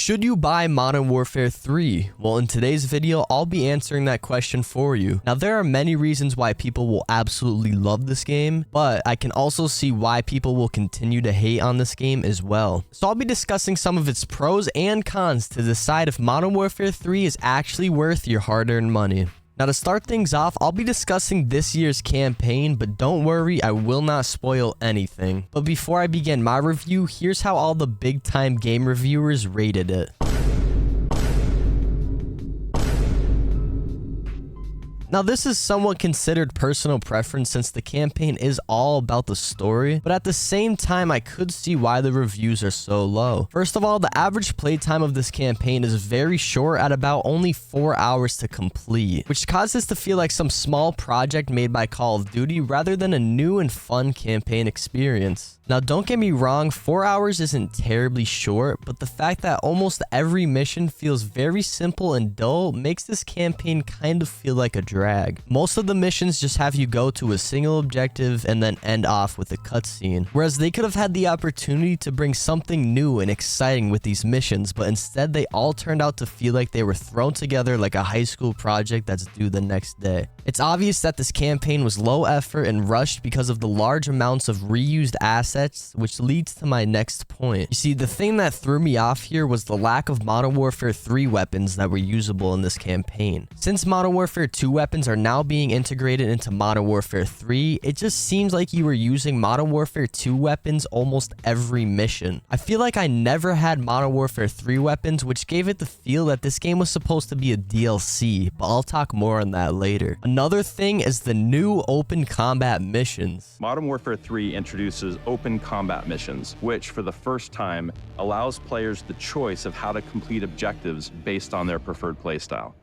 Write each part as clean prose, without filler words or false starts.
Should you buy Modern Warfare 3? Well, in today's video, I'll be answering that question for you. Now, there are many reasons why people will absolutely love this game, but I can also see why people will continue to hate on this game as well. So I'll be discussing some of its pros and cons to decide if Modern Warfare 3 is actually worth your hard-earned money. Now, to start things off, I'll be discussing this year's campaign, but don't worry, I will not spoil anything. But before I begin my review, here's how all the big-time game reviewers rated it. Now, this is somewhat considered personal preference since the campaign is all about the story, but at the same time, I could see why the reviews are so low. First of all, the average playtime of this campaign is very short at about only 4 hours to complete, which causes this to feel like some small project made by Call of Duty rather than a new and fun campaign experience. Now, don't get me wrong, 4 hours isn't terribly short, but the fact that almost every mission feels very simple and dull makes this campaign kind of feel like a drag. Most of the missions just have you go to a single objective and then end off with a cutscene, whereas they could have had the opportunity to bring something new and exciting with these missions, but instead they all turned out to feel like they were thrown together like a high school project that's due the next day. It's obvious that this campaign was low effort and rushed because of the large amounts of reused assets, which leads to my next point. You see, the thing that threw me off here was the lack of Modern Warfare 3 weapons that were usable in this campaign. Since Modern Warfare 2 weapons are now being integrated into Modern Warfare 3, it just seems like you were using Modern Warfare 2 weapons almost every mission. I feel like I never had Modern Warfare 3 weapons, which gave it the feel that this game was supposed to be a DLC, but I'll talk more on that later. Another thing is the new open combat missions. Modern Warfare 3 introduces open combat missions, which for the first time allows players the choice of how to complete objectives based on their preferred playstyle.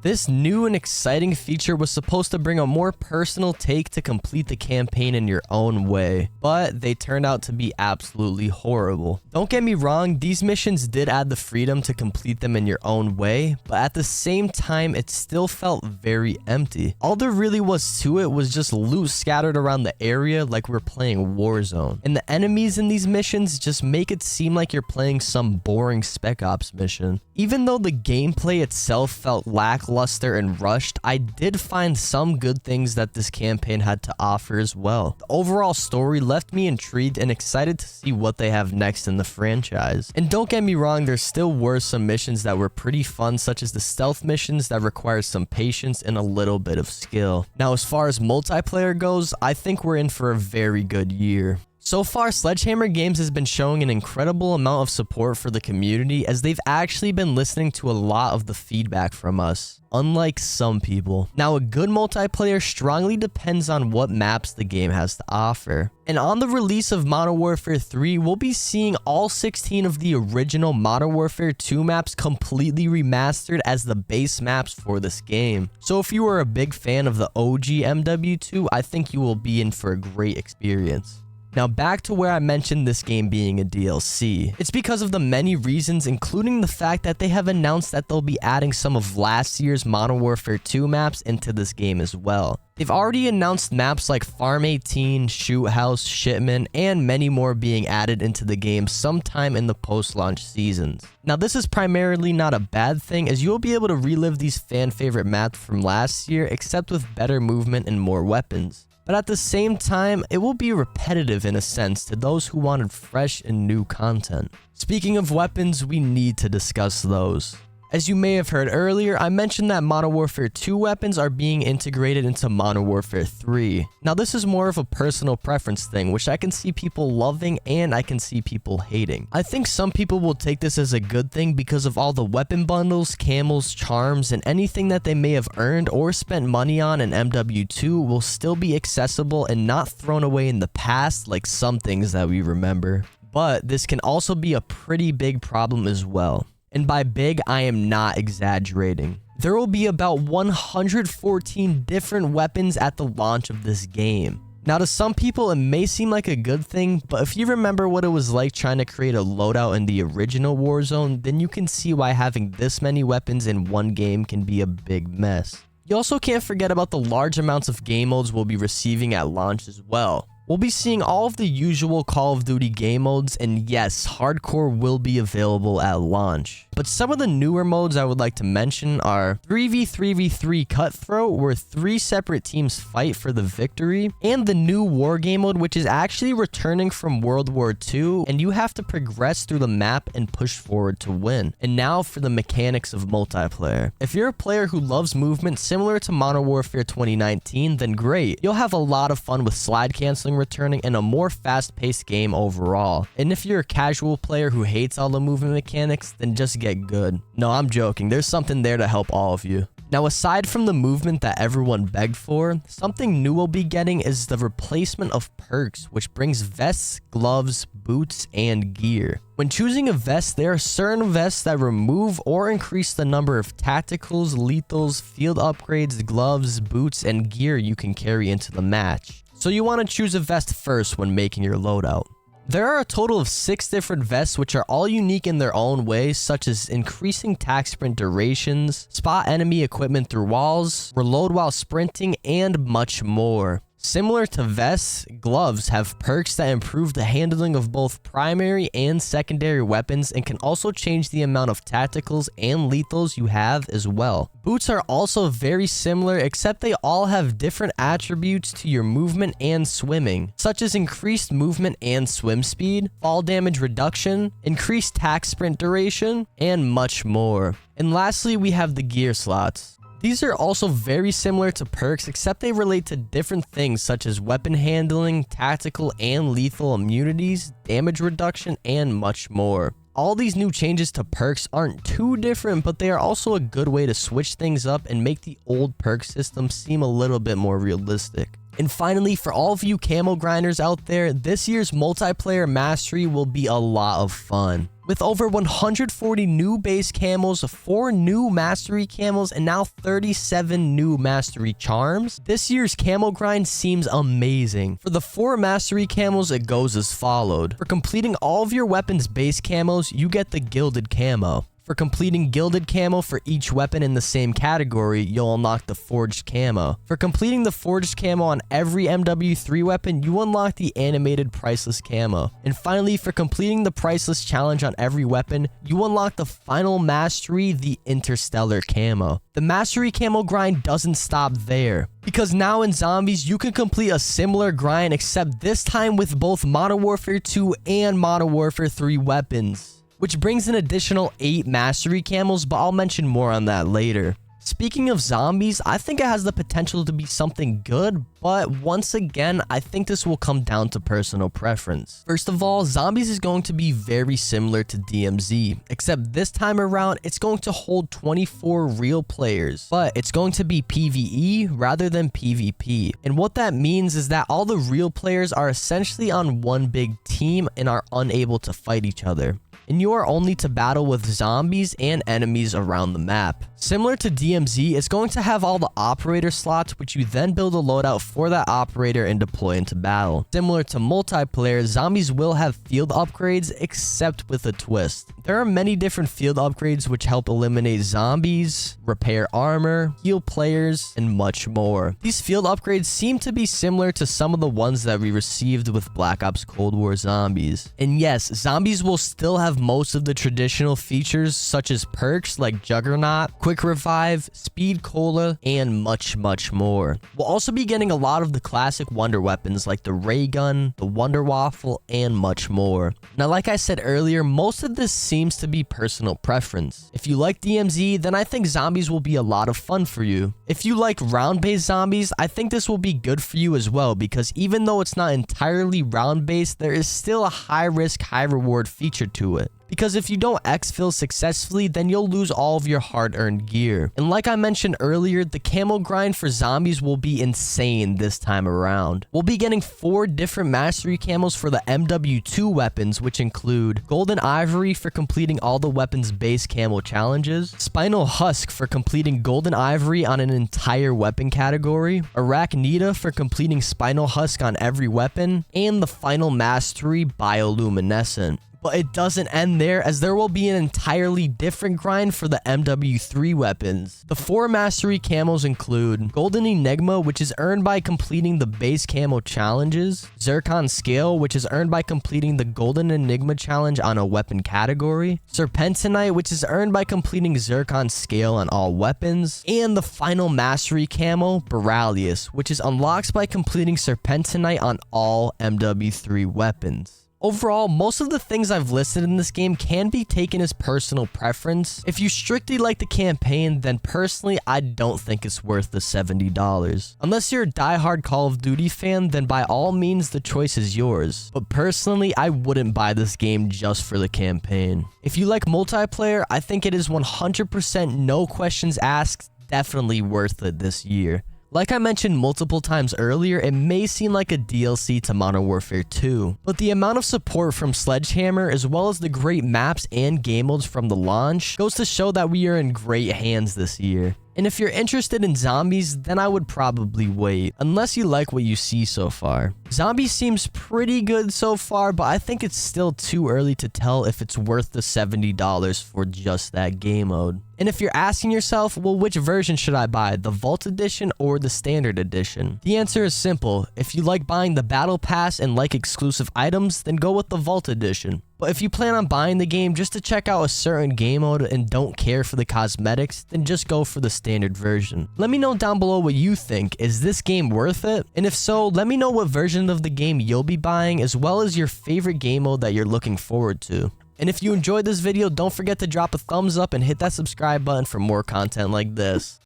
This new and exciting feature was supposed to bring a more personal take to complete the campaign in your own way, but they turned out to be absolutely horrible. Don't get me wrong, these missions did add the freedom to complete them in your own way, but at the same time, it still felt very empty. All there really was to it was just loot scattered around the area like we're playing Warzone. And the enemies in these missions just make it seem like you're playing some boring Spec Ops mission. Even though the gameplay itself felt lackluster and rushed, I did find some good things that this campaign had to offer as well. The overall story left me intrigued and excited to see what they have next in the franchise. And don't get me wrong, there still were some missions that were pretty fun, such as the stealth missions that require some patience and a little bit of skill. Now, as far as multiplayer goes, I think we're in for a very good year. So far, Sledgehammer Games has been showing an incredible amount of support for the community as they've actually been listening to a lot of the feedback from us, unlike some people. Now, a good multiplayer strongly depends on what maps the game has to offer. And on the release of Modern Warfare 3, we'll be seeing all 16 of the original Modern Warfare 2 maps completely remastered as the base maps for this game. So if you are a big fan of the OG MW2, I think you will be in for a great experience. Now, back to where I mentioned this game being a DLC. It's because of the many reasons, including the fact that they have announced that they'll be adding some of last year's Modern Warfare 2 maps into this game as well. They've already announced maps like Farm 18, Shoot House, Shipment, and many more being added into the game sometime in the post-launch seasons. Now, this is primarily not a bad thing, as you'll be able to relive these fan-favorite maps from last year, except with better movement and more weapons. But at the same time, it will be repetitive in a sense to those who wanted fresh and new content. Speaking of weapons, we need to discuss those. As you may have heard earlier, I mentioned that Modern Warfare 2 weapons are being integrated into Modern Warfare 3. Now, this is more of a personal preference thing, which I can see people loving and I can see people hating. I think some people will take this as a good thing because of all the weapon bundles, camos, charms, and anything that they may have earned or spent money on in MW2 will still be accessible and not thrown away in the past like some things that we remember. But this can also be a pretty big problem as well. And by big, I am not exaggerating. There will be about 114 different weapons at the launch of this game. Now, to some people, it may seem like a good thing, but if you remember what it was like trying to create a loadout in the original Warzone, then you can see why having this many weapons in one game can be a big mess. You also can't forget about the large amounts of game modes we'll be receiving at launch as well. We'll be seeing all of the usual Call of Duty game modes, and yes, hardcore will be available at launch. But some of the newer modes I would like to mention are 3v3v3 Cutthroat, where 3 separate teams fight for the victory, and the new War Game mode, which is actually returning from World War II, and you have to progress through the map and push forward to win. And now for the mechanics of multiplayer. If you're a player who loves movement similar to Modern Warfare 2019, then great. You'll have a lot of fun with slide canceling returning and a more fast-paced game overall. And if you're a casual player who hates all the movement mechanics, then just get good. No, I'm joking. There's something there to help all of you. Now, aside from the movement that everyone begged for, something new we'll be getting is the replacement of perks, which brings vests, gloves, boots, and gear. When choosing a vest, there are certain vests that remove or increase the number of tacticals, lethals, field upgrades, gloves, boots, and gear you can carry into the match. So you want to choose a vest first when making your loadout. There are a total of 6 different vests which are all unique in their own ways, such as increasing tac sprint durations, spot enemy equipment through walls, reload while sprinting, and much more. Similar to vests, gloves have perks that improve the handling of both primary and secondary weapons and can also change the amount of tacticals and lethals you have as well. Boots are also very similar, except they all have different attributes to your movement and swimming, such as increased movement and swim speed, fall damage reduction, increased tac sprint duration, and much more. And lastly, we have the gear slots. These are also very similar to perks, except they relate to different things such as weapon handling, tactical and lethal immunities, damage reduction, and much more. All these new changes to perks aren't too different, but they are also a good way to switch things up and make the old perk system seem a little bit more realistic. And finally, for all of you camo grinders out there, this year's multiplayer mastery will be a lot of fun. With over 140 new base camos, 4 new mastery camos, and now 37 new mastery charms, this year's camo grind seems amazing. For the 4 mastery camos, it goes as followed. For completing all of your weapons base camos, you get the gilded camo. For completing gilded camo for each weapon in the same category, you'll unlock the forged camo. For completing the forged camo on every MW3 weapon, you unlock the animated priceless camo. And finally, for completing the priceless challenge on every weapon, you unlock the final mastery, the interstellar camo. The mastery camo grind doesn't stop there, because now in zombies, you can complete a similar grind, except this time with both Modern Warfare 2 and Modern Warfare 3 weapons, which brings an additional 8 mastery camos, but I'll mention more on that later. Speaking of zombies, I think it has the potential to be something good, but once again, I think this will come down to personal preference. First of all, zombies is going to be very similar to DMZ, except this time around, it's going to hold 24 real players, but it's going to be PvE rather than PvP. And what that means is that all the real players are essentially on one big team and are unable to fight each other. And you are only to battle with zombies and enemies around the map. Similar to DMZ, it's going to have all the operator slots, which you then build a loadout for that operator and deploy into battle. Similar to multiplayer, zombies will have field upgrades, except with a twist. There are many different field upgrades which help eliminate zombies, repair armor, heal players, and much more. These field upgrades seem to be similar to some of the ones that we received with Black Ops Cold War Zombies. And yes, zombies will still have most of the traditional features such as perks like Juggernaut, Quick Revive, Speed Cola, and much more. We'll also be getting a lot of the classic wonder weapons like the Ray Gun, the Wonder Waffle, and much more. Now, like I said earlier, most of this seems to be personal preference. If you like DMZ, then I think zombies will be a lot of fun for you. If you like round-based zombies, I think this will be good for you as well, because even though it's not entirely round-based, there is still a high-risk, high-reward feature to it. Because if you don't exfil successfully, then you'll lose all of your hard-earned gear. And like I mentioned earlier, the camo grind for zombies will be insane this time around. We'll be getting 4 different mastery camos for the MW2 weapons, which include Golden Ivory for completing all the weapons base camo challenges, Spinal Husk for completing Golden Ivory on an entire weapon category, Arachnida for completing Spinal Husk on every weapon, and the final mastery, Bioluminescent. But it doesn't end there, as there will be an entirely different grind for the MW3 weapons. The 4 mastery camos include Golden Enigma, which is earned by completing the base camo challenges, Zircon Scale, which is earned by completing the Golden Enigma challenge on a weapon category, Serpentinite, which is earned by completing Zircon Scale on all weapons, and the final mastery camo, Boralius, which is unlocked by completing Serpentinite on all MW3 weapons. Overall, most of the things I've listed in this game can be taken as personal preference. If you strictly like the campaign, then personally, I don't think it's worth the $70. Unless you're a diehard Call of Duty fan, then by all means, the choice is yours. But personally, I wouldn't buy this game just for the campaign. If you like multiplayer, I think it is 100% no questions asked, definitely worth it this year. Like I mentioned multiple times earlier, it may seem like a DLC to Modern Warfare 2, but the amount of support from Sledgehammer, as well as the great maps and game modes from the launch, goes to show that we are in great hands this year. And if you're interested in zombies, then I would probably wait, unless you like what you see so far. Zombies seems pretty good so far, but I think it's still too early to tell if it's worth the $70 for just that game mode. And if you're asking yourself, well, which version should I buy, the Vault Edition or the Standard Edition? The answer is simple. If you like buying the Battle Pass and like exclusive items, then go with the Vault Edition. But if you plan on buying the game just to check out a certain game mode and don't care for the cosmetics, then just go for the standard version. Let me know down below what you think. Is this game worth it? And if so, let me know what version of the game you'll be buying, as well as your favorite game mode that you're looking forward to. And if you enjoyed this video, don't forget to drop a thumbs up and hit that subscribe button for more content like this.